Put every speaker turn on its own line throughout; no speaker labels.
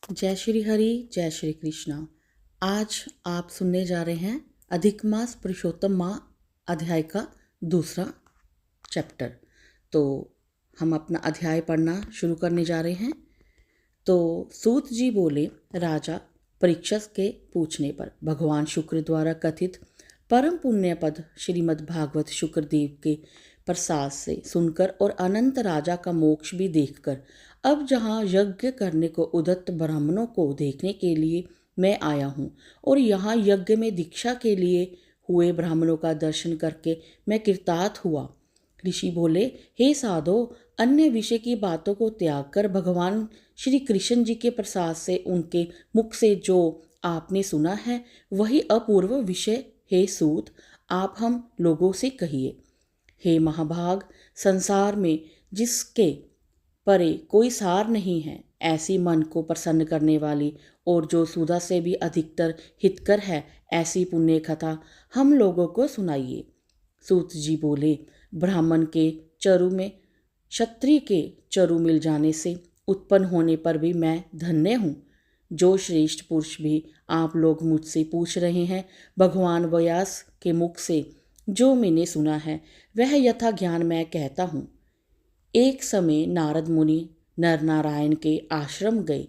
जय श्री हरि, जय श्री कृष्णा। आज आप सुनने जा रहे हैं अधिक मास पुरुषोत्तम माह अध्याय का दूसरा चैप्टर। तो हम अपना अध्याय पढ़ना शुरू करने जा रहे हैं। तो सूत जी बोले, राजा परीक्षक के पूछने पर भगवान शुक्र द्वारा कथित परम पुण्य पद श्रीमद् भागवत शुक्रदेव के प्रसाद से सुनकर और अनंत राजा का मोक्ष भी देखकर अब जहाँ यज्ञ करने को उदत्त ब्राह्मणों को देखने के लिए मैं आया हूँ और यहाँ यज्ञ में दीक्षा के लिए हुए ब्राह्मणों का दर्शन करके मैं कृतार्थ हुआ। ऋषि बोले, हे साधो, अन्य विषय की बातों को त्याग कर भगवान श्री कृष्ण जी के प्रसाद से उनके मुख से जो आपने सुना है वही अपूर्व विषय हे सूत आप हम लोगों से कहिए। हे महाभाग, संसार में जिसके परे कोई सार नहीं है, ऐसी मन को प्रसन्न करने वाली और जो सुधा से भी अधिकतर हितकर है, ऐसी पुण्य कथा हम लोगों को सुनाइए। सूत जी बोले, ब्राह्मण के चरु में क्षत्रिय के चरु मिल जाने से उत्पन्न होने पर भी मैं धन्य हूँ। जो श्रेष्ठ पुरुष भी आप लोग मुझसे पूछ रहे हैं, भगवान व्यास के मुख से जो मैंने सुना है वह यथा ज्ञान मैं कहता हूँ। एक समय नारद मुनि नर नारायण के आश्रम गए,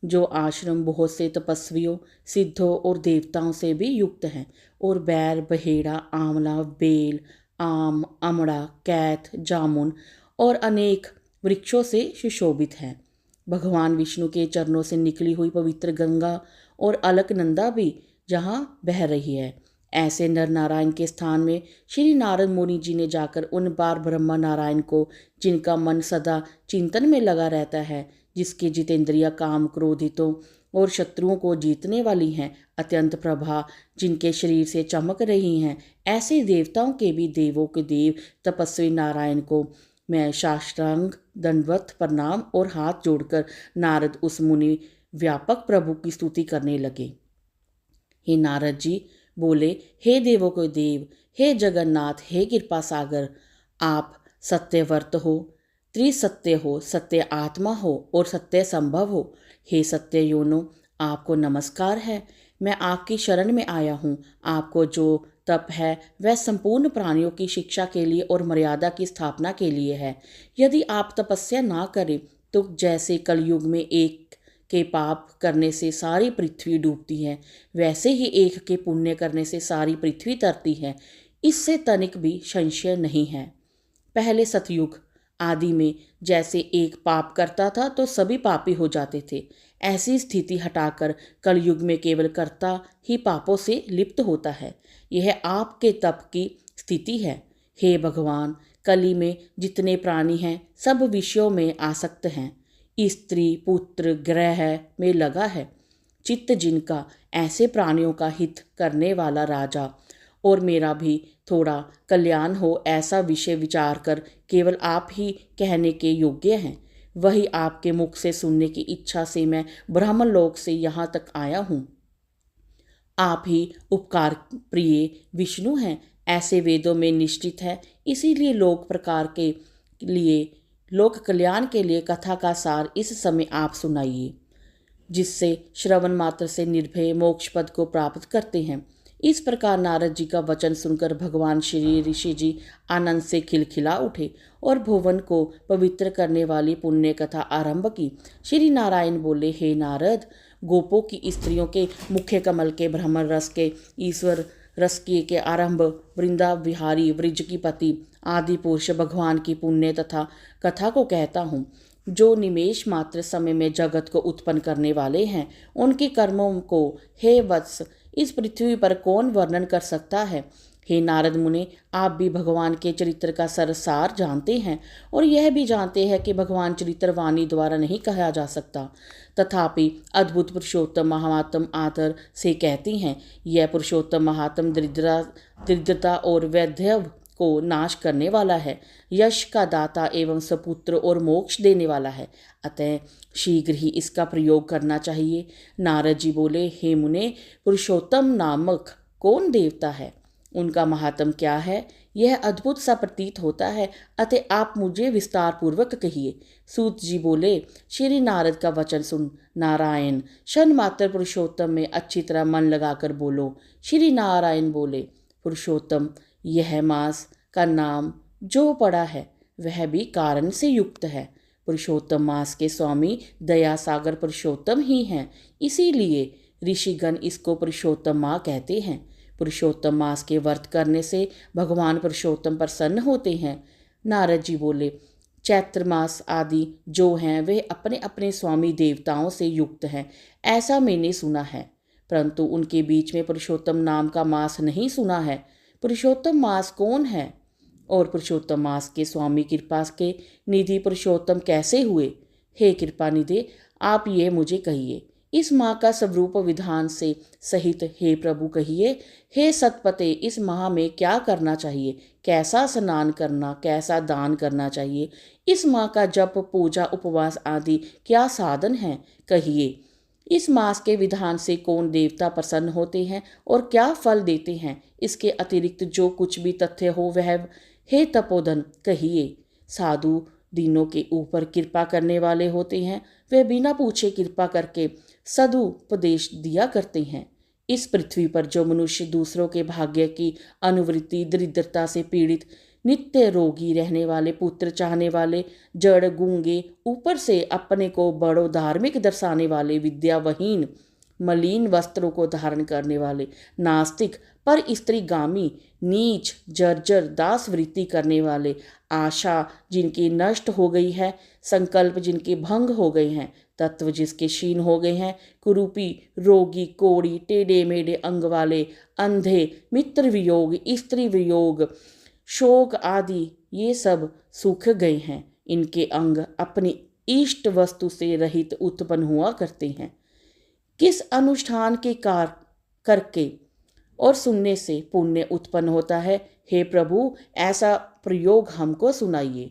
जो आश्रम बहुत से तपस्वियों, सिद्धों और देवताओं से भी युक्त हैं और बैर, बहेड़ा, आंवला, बेल, आम, अमड़ा, कैथ, जामुन और अनेक वृक्षों से सुशोभित हैं। भगवान विष्णु के चरणों से निकली हुई पवित्र गंगा और अलकनंदा भी जहाँ बह रही है। ऐसे नर नारायण के स्थान में श्री नारद मुनि जी ने जाकर उन बार ब्रह्मा नारायण को, जिनका मन सदा चिंतन में लगा रहता है, जिसकी जितेंद्रिया काम क्रोधितों और शत्रुओं को जीतने वाली हैं, अत्यंत प्रभा जिनके शरीर से चमक रही हैं, ऐसे देवताओं के भी देवों के देव तपस्वी नारायण को मैं साष्टांग दंडवत प्रणाम और हाथ जोड़कर नारद उस मुनि व्यापक प्रभु की स्तुति करने लगे। हे नारद जी बोले, हे देवों के देव, हे जगन्नाथ, हे कृपा सागर, आप सत्यवर्त हो, त्रिसत्य हो, सत्य आत्मा हो और सत्य संभव हो। हे सत्य योनो, आपको नमस्कार है। मैं आपकी शरण में आया हूँ। आपको जो तप है वह संपूर्ण प्राणियों की शिक्षा के लिए और मर्यादा की स्थापना के लिए है। यदि आप तपस्या ना करें तो जैसे कलयुग में एक के पाप करने से सारी पृथ्वी डूबती है, वैसे ही एक के पुण्य करने से सारी पृथ्वी तरती है। इससे तनिक भी संशय नहीं है। पहले सतयुग आदि में जैसे एक पाप करता था तो सभी पापी हो जाते थे, ऐसी स्थिति हटाकर कलयुग में केवल कर्ता ही पापों से लिप्त होता है। यह आपके तप की स्थिति है। हे भगवान, कली में जितने प्राणी हैं सब विषयों में आसक्त हैं, स्त्री पुत्र ग्रह में लगा है। चित्त जिनका ऐसे प्राणियों का हित करने वाला राजा और मेरा भी थोड़ा कल्याण हो, ऐसा विषय विचार कर केवल आप ही कहने के योग्य हैं। वही आपके मुख से सुनने की इच्छा से मैं ब्रह्म लोक से यहाँ तक आया हूँ। आप ही उपकार प्रिय विष्णु हैं, ऐसे वेदों में निश्चित है। इसीलिए लोक कल्याण के लिए कथा का सार इस समय आप सुनाइए, जिससे श्रवण मात्र से निर्भय मोक्ष पद को प्राप्त करते हैं। इस प्रकार नारद जी का वचन सुनकर भगवान श्री ऋषि जी आनंद से खिलखिला उठे और भुवन को पवित्र करने वाली पुण्य कथा आरंभ की। श्री नारायण बोले, हे नारद, गोपों की स्त्रियों के मुख्य कमल के ब्राह्मण रस के ईश्वर रस के आरंभ वृंदा विहारी ब्रिज की पति आदि पुरुष भगवान की पुण्य तथा कथा को कहता हूँ, जो निमेष मात्र समय में जगत को उत्पन्न करने वाले हैं। उनके कर्मों को हे वत्स इस पृथ्वी पर कौन वर्णन कर सकता है। हे नारद मुनि, आप भी भगवान के चरित्र का सरसार जानते हैं और यह भी जानते हैं कि भगवान चरित्र वाणी द्वारा नहीं कहा जा सकता। तथापि अद्भुत पुरुषोत्तम महात्म आदर से कहती हैं, यह पुरुषोत्तम महात्म दरिद्रता और वैधव्य को नाश करने वाला है, यश का दाता एवं सपुत्र और मोक्ष देने वाला है। अतः शीघ्र ही इसका प्रयोग करना चाहिए। नारद जी बोले, हे मुने, पुरुषोत्तम नामक कौन देवता है? उनका महात्म क्या है, यह अद्भुत सा प्रतीत होता है, अतः आप मुझे विस्तार पूर्वक कहिए। सूत जी बोले, श्री नारद का वचन सुन नारायण, क्षण मात्र पुरुषोत्तम में अच्छी तरह मन लगाकर बोलो। श्री नारायण बोले, पुरुषोत्तम, यह मास का नाम जो पड़ा है वह भी कारण से युक्त है। पुरुषोत्तम मास के स्वामी दया सागर पुरुषोत्तम ही हैं, इसीलिए ऋषिगण इसको पुरुषोत्तम माह कहते हैं। पुरुषोत्तम मास के व्रत करने से भगवान पुरुषोत्तम प्रसन्न होते हैं। नारद जी बोले, चैत्र मास आदि जो हैं वे अपने अपने स्वामी देवताओं से युक्त हैं, ऐसा मैंने सुना है, परंतु उनके बीच में पुरुषोत्तम नाम का मास नहीं सुना है। पुरुषोत्तम मास कौन है और पुरुषोत्तम मास के स्वामी कृपा के निधि पुरुषोत्तम कैसे हुए? हे कृपा निधि, आप ये मुझे कहिए। इस माह का स्वरूप विधान से सहित हे प्रभु कहिए। हे सतपते, इस माह में क्या करना चाहिए, कैसा स्नान करना, कैसा दान करना चाहिए? इस माह का जप, पूजा, उपवास आदि क्या साधन है, कहिए। इस मास के विधान से कौन देवता प्रसन्न होते हैं और क्या फल देते हैं? इसके अतिरिक्त जो कुछ भी तथ्य हो वह हे तपोधन कहिए। साधु दीनों के ऊपर कृपा करने वाले होते हैं, वे बिना पूछे कृपा करके सदुपदेश दिया करते हैं। इस पृथ्वी पर जो मनुष्य दूसरों के भाग्य की अनुवृत्ति, दरिद्रता से पीड़ित, नित्य रोगी रहने वाले, पुत्र चाहने वाले, जड़, गूंगे, ऊपर से अपने को बड़ो धार्मिक दर्शाने वाले, विद्यावहीन, मलिन वस्त्रों को धारण करने वाले, नास्तिक, पर स्त्रीगामी, नीच, जर्जर, दास वृत्ति करने वाले, आशा जिनकी नष्ट हो गई है, संकल्प जिनके भंग हो गए हैं, तत्व जिसके क्षीण हो गए हैं, कुरूपी, रोगी, कोड़ी, टेढ़े मेढ़े अंग वाले, अंधे, मित्र वियोग, स्त्री वियोग, शोक आदि ये सब सूख गए हैं। इनके अंग अपनी इष्ट वस्तु से रहित उत्पन्न हुआ करते हैं। किस अनुष्ठान के कार्य करके और सुनने से पुण्य उत्पन्न होता है? हे प्रभु, ऐसा प्रयोग हमको सुनाइए।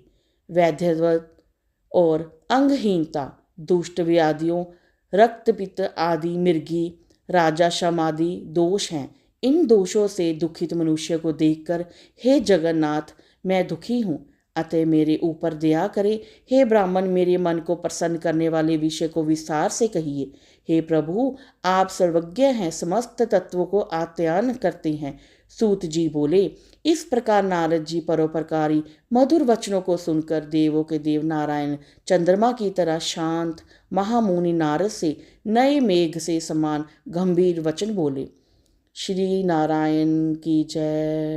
वैध्यवत और अंगहीनता, दुष्ट व्याधियों, रक्तपित्त आदि, मिर्गी, राजा शम आदि दोष हैं। इन दोषों से दुखित मनुष्य को देखकर हे जगन्नाथ, मैं दुखी हूँ, अतः मेरे ऊपर दया करे। हे ब्राह्मण, मेरे मन को प्रसन्न करने वाले विषय को विस्तार से कहिए। हे प्रभु, आप सर्वज्ञ हैं, समस्त तत्वों को आत्यान करते हैं। सूत जी बोले, इस प्रकार नारद जी परोपकारी मधुर वचनों को सुनकर देवों के देव नारायण चंद्रमा की तरह शांत महामुनि नारद से नए मेघ से समान गंभीर वचन बोले। श्री नारायण की जय।